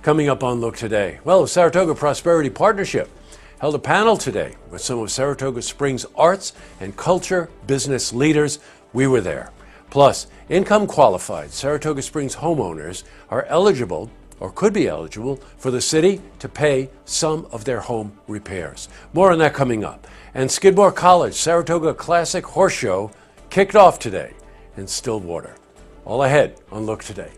Coming up on Look Today, well, the Saratoga Prosperity Partnership held a panel today with some of Saratoga Springs arts and culture business leaders. We were there. Plus, income qualified Saratoga Springs homeowners are eligible or could be eligible for the city to pay some of their home repairs. More on that coming up. And Skidmore College Saratoga Classic Horse Show kicked off today in Stillwater. All ahead on Look Today.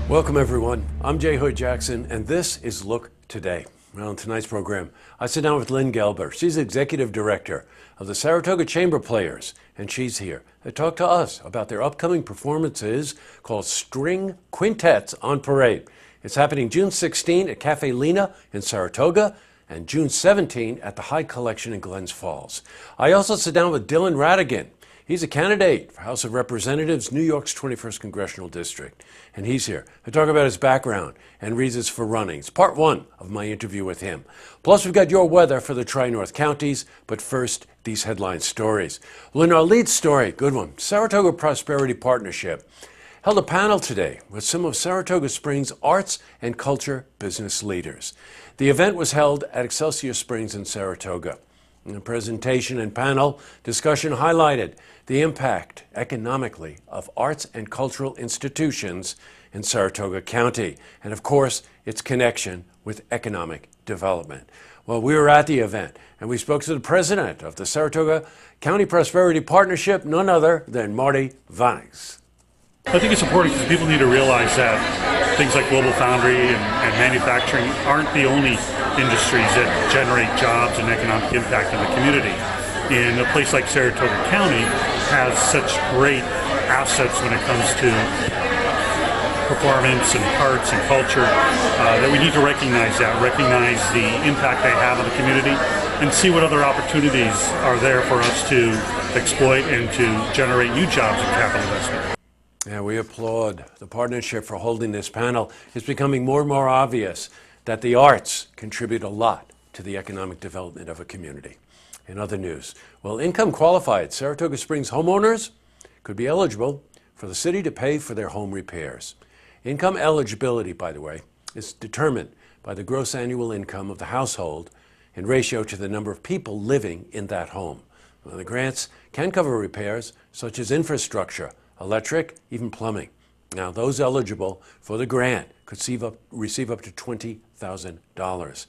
Welcome everyone, I'm Jay Hood Jackson and this is Look Today. Well, in tonight's program, I sit down with Lynn Gelber. She's Executive Director of the Saratoga Chamber Players, and she's here to talk to us about their upcoming performances called String Quintets on Parade. It's happening June 16 at Cafe Lena in Saratoga and June 17 at the Hyde Collection in Glens Falls. I also sit down with Dylan Radigan. He's a candidate for House of Representatives, New York's 21st Congressional District. And he's here to talk about his background and reasons for running. It's part one of my interview with him. Plus, we've got your weather for the Tri-North counties. But first, these headline stories. Well, in our lead story, good one, Saratoga Prosperity Partnership held a panel today with some of Saratoga Springs arts and culture business leaders. The event was held at Excelsior Springs in Saratoga. The presentation and panel discussion highlighted the impact economically of arts and cultural institutions in Saratoga County, and of course, its connection with economic development. Well, we were at the event, and we spoke to the president of the Saratoga County Prosperity Partnership, none other than Marty Vannigs. I think it's important because people need to realize that things like global foundry and manufacturing aren't the only industries that generate jobs and economic impact in the community. And a place like Saratoga County has such great assets when it comes to performance and arts and culture that we need to recognize the impact they have on the community, and see what other opportunities are there for us to exploit and to generate new jobs and capital investment. Yeah, we applaud the partnership for holding this panel. It's becoming more and more obvious that the arts contribute a lot to the economic development of a community. In other news, well, income qualified Saratoga Springs homeowners could be eligible for the city to pay for their home repairs. Income eligibility, by the way, is determined by the gross annual income of the household in ratio to the number of people living in that home. Well, the grants can cover repairs such as infrastructure, electric, even plumbing. Now, those eligible for the grant could receive up to $20,000.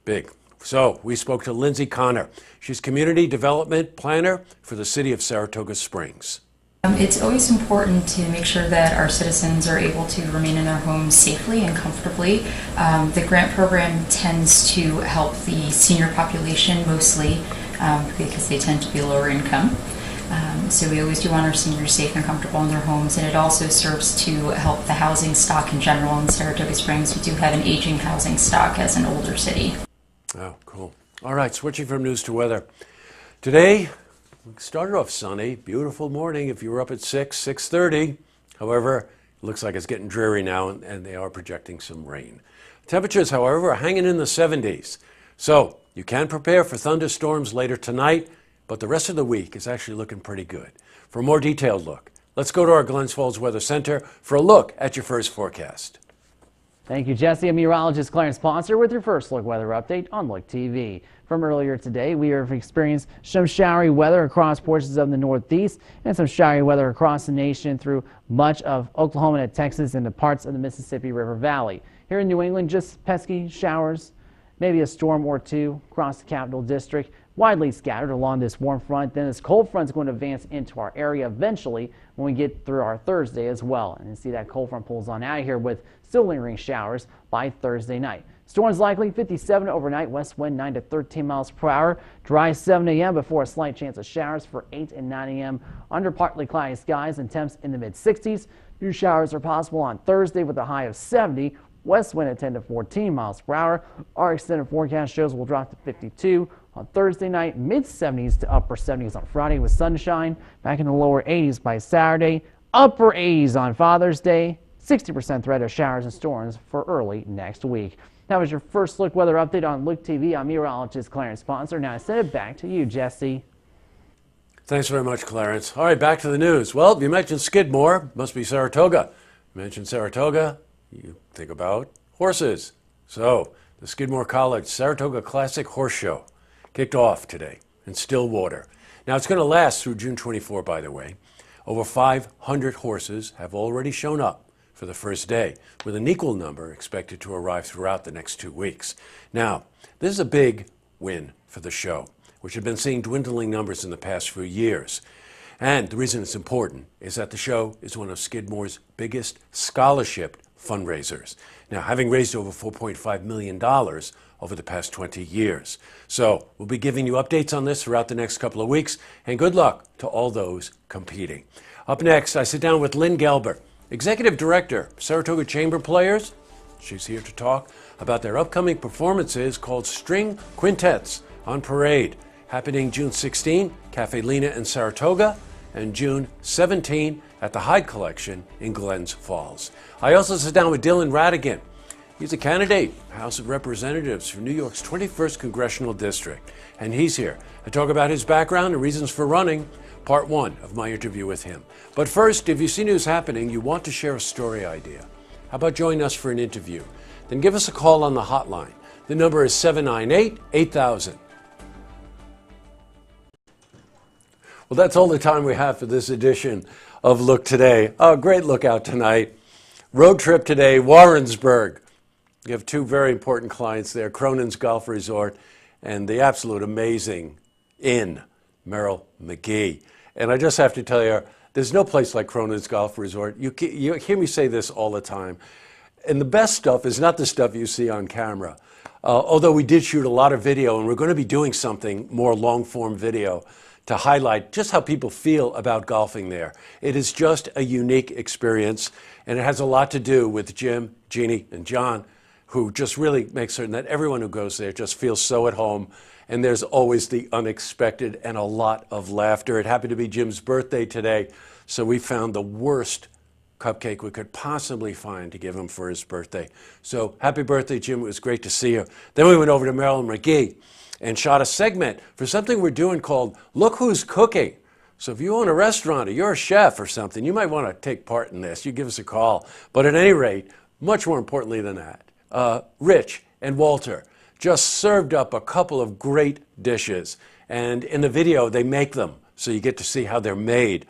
Big. So we spoke to Lindsay Connor. She's Community Development Planner for the City of Saratoga Springs. It's always important to make sure that our citizens are able to remain in their homes safely and comfortably. The grant program tends to help the senior population mostly because they tend to be lower income. So we always do want our seniors safe and comfortable in their homes, and it also serves to help the housing stock in general in Saratoga Springs. We do have an aging housing stock as an older city. Oh, cool. All right, switching from news to weather. Today, we started off sunny, beautiful morning if you were up at 6:30. However, it looks like it's getting dreary now, and they are projecting some rain. Temperatures, however, are hanging in the 70s. So you can prepare for thunderstorms later tonight, but the rest of the week is actually looking pretty good. For a more detailed look, let's go to our Glens Falls Weather Center for a look at your first forecast. Thank you, Jesse. I'm meteorologist Clarence Ponser with your first look weather update on Look TV. From earlier today, we have experienced some showery weather across portions of the Northeast and some showery weather across the nation through much of Oklahoma and Texas and the parts of the Mississippi River Valley. Here in New England, just pesky showers, maybe a storm or two across the Capital District, widely scattered along this warm front. Then this cold front is going to advance into our area eventually when we get through our Thursday as well. And you see that cold front pulls on out of here with still lingering showers by Thursday night. Storms likely 57 overnight, west wind 9 to 13 miles per hour. Dry 7 a.m. before a slight chance of showers for 8 and 9 a.m. Under partly cloudy skies and temps in the mid-60s. New showers are possible on Thursday with a high of 70. West wind at 10 to 14 miles per hour. Our extended forecast shows will drop to 52 on Thursday night, mid-70s to upper 70s on Friday with sunshine, back in the lower 80s by Saturday, upper 80s on Father's Day, 60% threat of showers and storms for early next week. That was your first look weather update on Look TV. I'm meteorologist Clarence Sponsor. Now I send it back to you, Jesse. Thanks very much, Clarence. All right, back to the news. Well, you mentioned Skidmore, must be Saratoga. You mentioned Saratoga, you think about horses. So, the Skidmore College Saratoga Classic Horse Show kicked off today in Stillwater. Now, it's going to last through June 24, by the way. Over 500 horses have already shown up for the first day, with an equal number expected to arrive throughout the next 2 weeks. Now, this is a big win for the show, which had been seeing dwindling numbers in the past few years. And the reason it's important is that the show is one of Skidmore's biggest scholarship fundraisers. Now, having raised over $4.5 million over the past 20 years. So we'll be giving you updates on this throughout the next couple of weeks, and good luck to all those competing. Up next, I sit down with Lynn Gelber, Executive Director, Saratoga Chamber Players. She's here to talk about their upcoming performances called String Quintets on Parade, happening June 16, Cafe Lena in Saratoga, and June 17 at the Hyde Collection in Glens Falls. I also sit down with Dylan Radigan. He's a candidate, House of Representatives for New York's 21st Congressional District, and he's here to talk about his background and reasons for running, part one of my interview with him. But first, if you see news happening, you want to share a story idea, how about joining us for an interview? Then give us a call on the hotline. The number is 798-8000. Well, that's all the time we have for this edition of Look Today. Oh, great look out tonight. Road trip today, Warrensburg. You have two very important clients there, Cronin's Golf Resort and the absolute amazing Inn, Merrill McGee. And I just have to tell you, there's no place like Cronin's Golf Resort. You hear me say this all the time. And the best stuff is not the stuff you see on camera. Although we did shoot a lot of video, and we're going to be doing something more long-form video to highlight just how people feel about golfing there. It is just a unique experience, and it has a lot to do with Jim, Jeannie, and John, who just really make certain that everyone who goes there just feels so at home, and there's always the unexpected and a lot of laughter. It happened to be Jim's birthday today, so we found the worst cupcake we could possibly find to give him for his birthday. So happy birthday, Jim. It was great to see you. Then we went over to Merrill McGee and shot a segment for something we're doing called Look Who's Cooking. So if you own a restaurant or you're a chef or something, you might want to take part in this. You give us a call. But at any rate, much more importantly than that, Rich and Walter just served up a couple of great dishes. And in the video, they make them, so you get to see how they're made.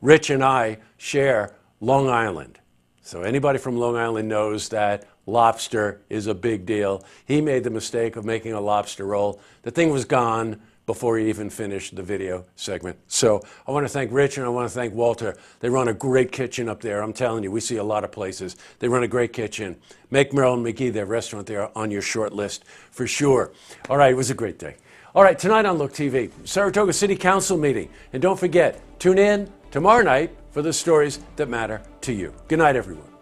Rich and I share Long Island. So anybody from Long Island knows that lobster is a big deal. He made the mistake of making a lobster roll. The thing was gone before he even finished the video segment. So I want to thank Rich and I want to thank Walter. They run a great kitchen up there. I'm telling you, we see a lot of places. They run a great kitchen. Make Merrill McGee, their restaurant there, on your short list for sure. All right, it was a great day. All right, tonight on Look TV, Saratoga City Council meeting. And don't forget, tune in tomorrow night for the stories that matter to you. Good night, everyone.